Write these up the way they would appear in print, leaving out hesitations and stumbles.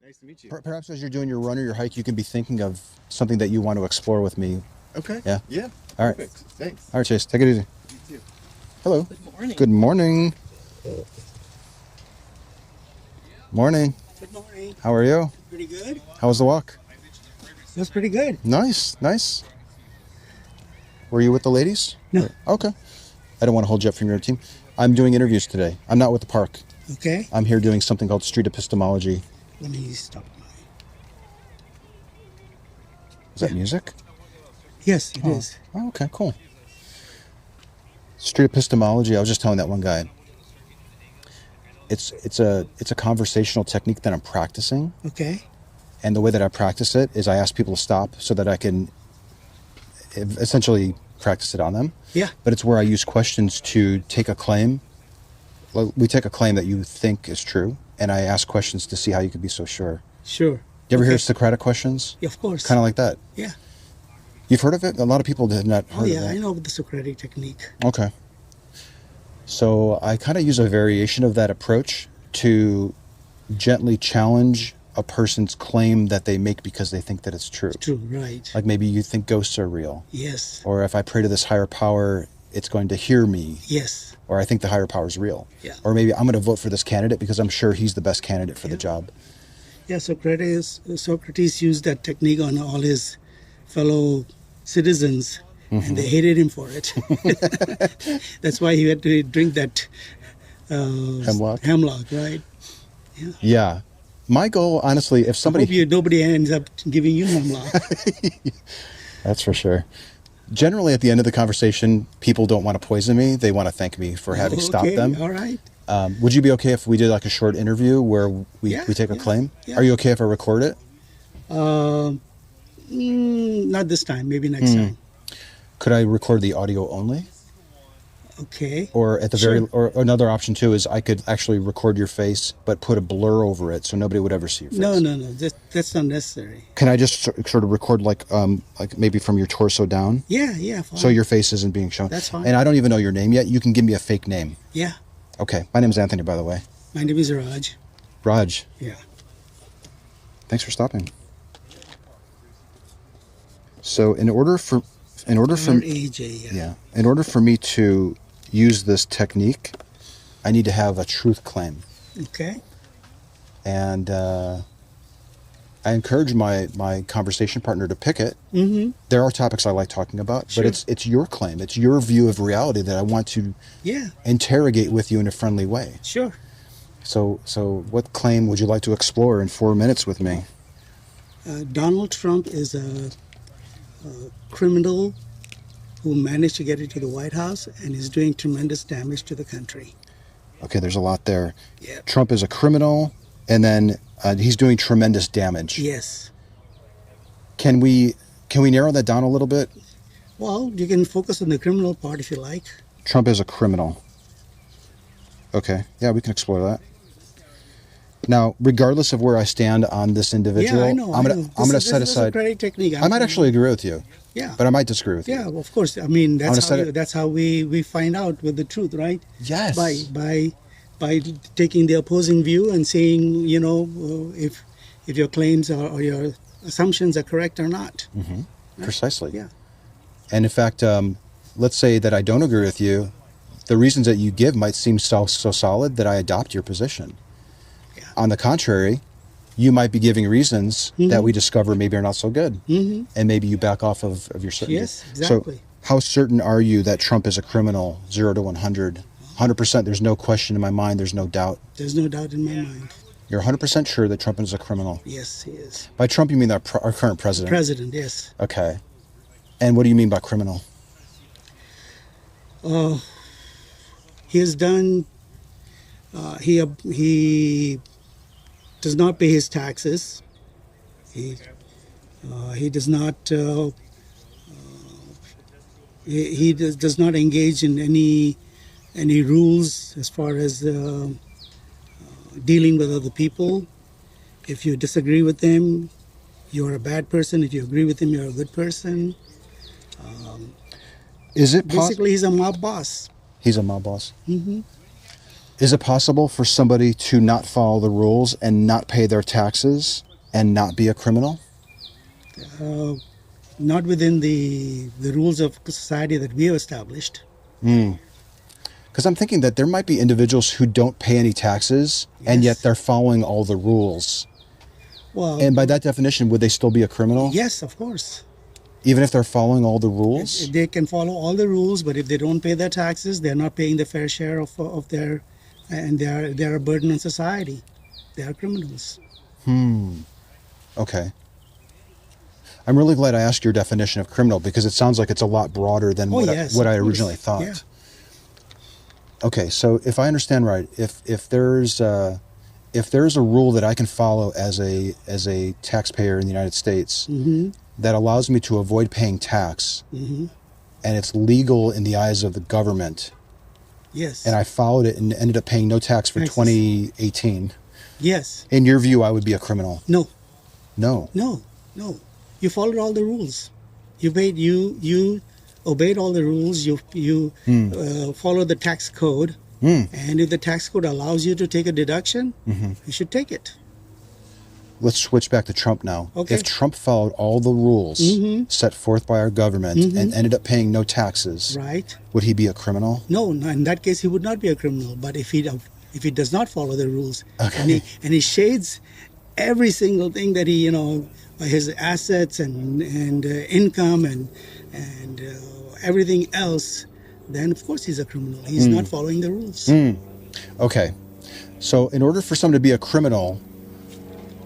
Nice to meet you. Perhaps as you're doing your run or your hike, you can be thinking of something that you want to explore with me. Okay. Yeah? Yeah. All right. Perfect. Thanks. All right, Chase. Take it easy. You too. Hello. Good morning. Good morning. Morning. Good morning. How are you? Pretty good. How was the walk? That's pretty good. Nice. Were you with the ladies? No. Okay. I don't want to hold you up from your team. I'm doing interviews today. I'm not with the park. Okay. I'm here doing something called Street Epistemology. Let me stop. Is that music? Yes, it is. Oh, okay, cool. Street Epistemology, I was just telling that one guy. It's a conversational technique that I'm practicing. Okay. And the way that I practice it is I ask people to stop so that I can essentially practice it on them. Yeah. But it's where I use questions to take a claim. We take a claim that you think is true, and I ask questions to see how you could be so sure. Sure. You ever hear Socratic questions? Yeah, of course. Kind of like that. Yeah. You've heard of it? A lot of people have not heard of it. Oh, yeah, I know the Socratic technique. Okay. So I kind of use a variation of that approach to gently challenge a person's claim that they make because they think that it's true. It's true, right. Like maybe you think ghosts are real. Yes. Or if I pray to this higher power, it's going to hear me. Yes. Or I think the higher power is real. Yeah. Or maybe I'm going to vote for this candidate because I'm sure he's the best candidate for the job. Yeah, Socrates used that technique on all his fellow citizens, and they hated him for it. That's why he had to drink that hemlock, right? Yeah. My goal, honestly, if somebody... I hope nobody ends up giving you hemlock. That's for sure. Generally, at the end of the conversation, people don't want to poison me. They want to thank me for having stopped them. All right. Would you be okay if we did like a short interview where we take a claim? Yeah. Are you okay if I record it? Not this time. Maybe next time. Could I record the audio only? Okay. Or at the or another option too is I could actually record your face but put a blur over it so nobody would ever see your face. No. That's not necessary. Can I just sort of record like maybe from your torso down? Yeah, fine. So your face isn't being shown. That's fine. And I don't even know your name yet. You can give me a fake name. Yeah. Okay. My name is Anthony, by the way. My name is Raj. Raj. Yeah. Thanks for stopping. So in order for AJ, yeah, in order for me to use this technique, I need to have a truth claim. Okay. And I encourage my conversation partner to pick it. Mm-hmm. There are topics I like talking about, Sure. but it's your claim. It's your view of reality that I want to interrogate with you in a friendly way. Sure. So what claim would you like to explore in 4 minutes with me? Donald Trump is a criminal who managed to get into the White House and is doing tremendous damage to the country. Okay, there's a lot there. Yeah. Trump is a criminal, and then he's doing tremendous damage. Yes. Can we narrow that down a little bit? Well, you can focus on the criminal part if you like. Trump is a criminal. Okay, yeah, we can explore that. Now, regardless of where I stand on this individual, I know. I'm gonna set aside. This is a technique. I might actually agree with you. Yeah. But I might disagree with you. Yeah, well, of course. I mean, that's how we find out with the truth, right? Yes. By taking the opposing view and saying, if your claims or your assumptions are correct or not. Mm-hmm. Right? Precisely. Yeah. And in fact, let's say that I don't agree with you. The reasons that you give might seem so solid that I adopt your position. Yeah. On the contrary, you might be giving reasons that we discover maybe are not so good. Mm-hmm. And maybe you back off of your certainty. Yes, exactly. So how certain are you that Trump is a criminal, 0 to 100? 100%, there's no question in my mind, there's no doubt. There's no doubt in my mind. You're 100% sure that Trump is a criminal? Yes, he is. By Trump, you mean our current president? President, yes. Okay. And what do you mean by criminal? He has done, he does not pay his taxes. He does not, he does not engage in any rules as far as dealing with other people. If you disagree with him, you're a bad person. If you agree with him, you're a good person. Is it basically he's a mob boss? He's a mob boss. Mm-hmm. Is it possible for somebody to not follow the rules and not pay their taxes and not be a criminal? Not within the rules of society that we have established. Because I'm thinking that there might be individuals who don't pay any taxes and yet Yes. they're following all the rules. Well, And by that definition, would they still be a criminal? yes, of course. Even if they're following all the rules? They can follow all the rules, but if they don't pay their taxes, they're not paying the fair share of their, and they're a burden on society. They are criminals. Okay. I'm really glad I asked your definition of criminal because it sounds like it's a lot broader than what Yes, I of course. originally thought. Yeah. Okay, so if I understand right, if there's a rule that I can follow as a taxpayer in the United States that allows me to avoid paying tax, and it's legal in the eyes of the government, Yes. and I followed it and ended up paying no tax for Taxes. 2018, Yes. in your view, I would be a criminal? No. No. No. No. You followed all the rules. You obeyed all the rules. You followed the tax code. And if the tax code allows you to take a deduction, you should take it. Let's switch back to Trump now. Okay. If Trump followed all the rules set forth by our government and ended up paying no taxes, Right? would he be a criminal? No, in that case, he would not be a criminal. But if he does not follow the rules, Okay. and he shades every single thing that he, his assets and income and everything else, then of course he's a criminal. He's not following the rules. Okay. So in order for someone to be a criminal,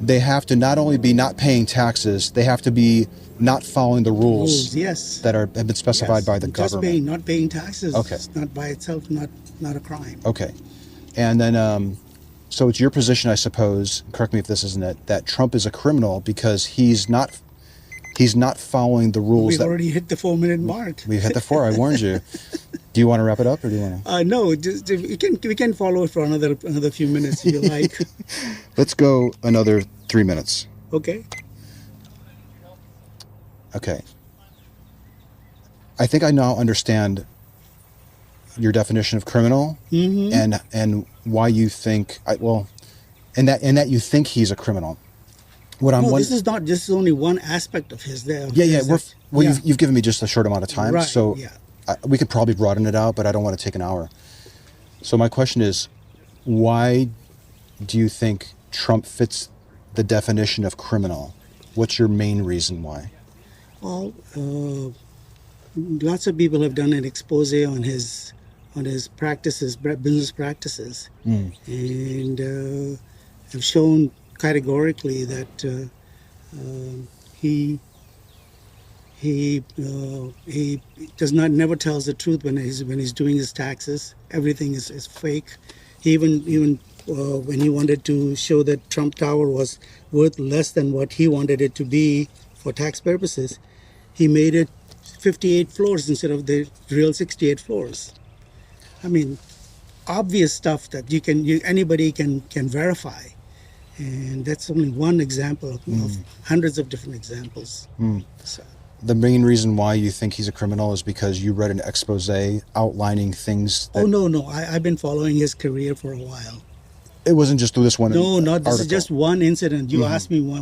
they have to not only be not paying taxes, they have to be not following the rules Yes. that have been specified Yes. by the Just government. not paying taxes. Okay. It's not by itself not a crime. Okay. And then, so it's your position, I suppose, correct me if this isn't it, that Trump is a criminal because he's not following the rules We've that already hit the 4-minute mark. we've hit the 4. I warned you. Do you want to wrap it up or do you want to? No, just, we can follow it for another few minutes if you like. Let's go another 3 minutes. Okay. Okay. I think I now understand your definition of criminal and why you think and that you think he's a criminal. What I'm No, wondering, this is only one aspect of his there. yeah. You've given me just a short amount of time, Right, so yeah. we could probably broaden it out, but I don't want to take an hour. So my question is, why do you think Trump fits the definition of criminal? What's your main reason why? Well, lots of people have done an expose on his practices, business practices, and have shown categorically that he never tells the truth when he's doing his taxes. Everything is fake. He even when he wanted to show that Trump Tower was worth less than what he wanted it to be for tax purposes, he made it 58 floors instead of the real 68 floors. I mean, obvious stuff that anybody can verify. And that's only one example of hundreds of different examples. So, The main reason why you think he's a criminal is because you read an expose outlining things that... no, I've been following his career for a while. It wasn't just through this one No, this article. is just one incident. You asked me why.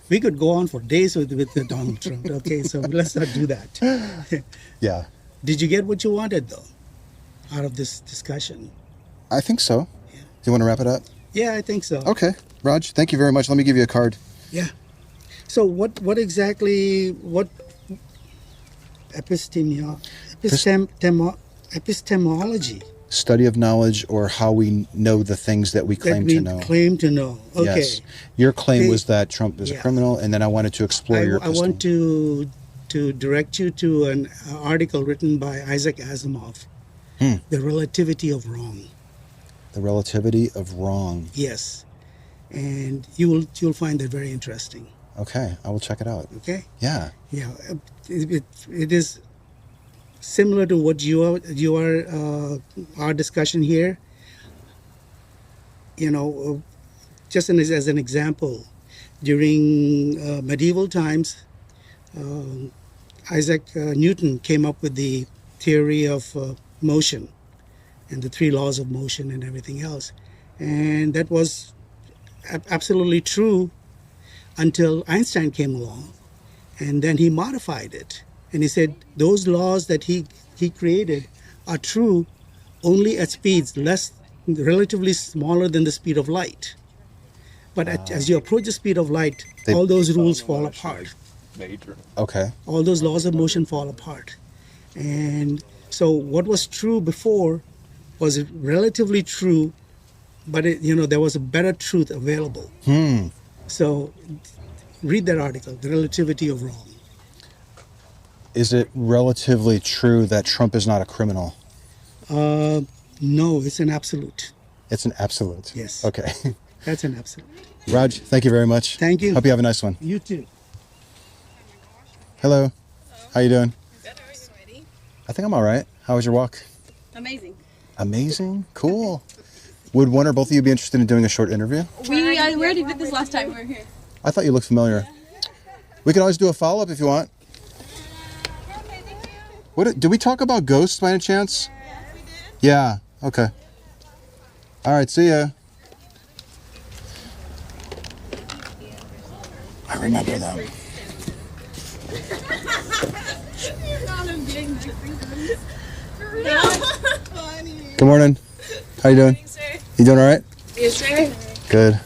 We could go on for days with Donald Trump. Okay, so let's not do that. Yeah, Did you get what you wanted, though, out of this discussion? I think so. Do you want to wrap it up? Yeah, I think so. Okay, Raj, thank you very much. Let me give you a card. Yeah. So what epistemology Study of knowledge, or how we know the things that we claim to know. claim to know. Okay. Yes. Your claim Okay. was that Trump is a Yeah. criminal, and then I wanted to explore your I want to direct you to an article written by Isaac Asimov, The Relativity of Wrong. The Relativity of Wrong. Yes. And you'll find that very interesting. Okay, I will check it out. Okay? Yeah. Yeah. It is similar to what our discussion here. Just as an example, during medieval times, Isaac Newton came up with the theory of motion, and the three laws of motion and everything else. And that was absolutely true until Einstein came along, and then he modified it. And he said those laws that he created are true only at speeds relatively smaller than the speed of light. But as you approach the speed of light, all those rules fall apart. Okay. All those laws of motion fall apart. And so what was true before was relatively true, but there was a better truth available. So read that article, The Relativity of Wrong. Is it relatively true that Trump is not a criminal? No, it's an absolute. It's an absolute. Yes. Okay. That's an absolute. Raj, thank you very much. Thank you. Hope you have a nice one. You too. Hello. How you doing? Good, how are you? I think I'm all right. How was your walk? Amazing. Amazing. Cool. Would one or both of you be interested in doing a short interview? We already did this last time we were here. I thought you looked familiar. We can always do a follow-up if you want. What? Did we talk about ghosts by any chance? Yes, we did. Yeah. Okay. All right. See ya. I remember them. You're not a big Mexican. For real. Funny. Good morning. How you doing? Sir. You doing all right? Yes, sir. Good.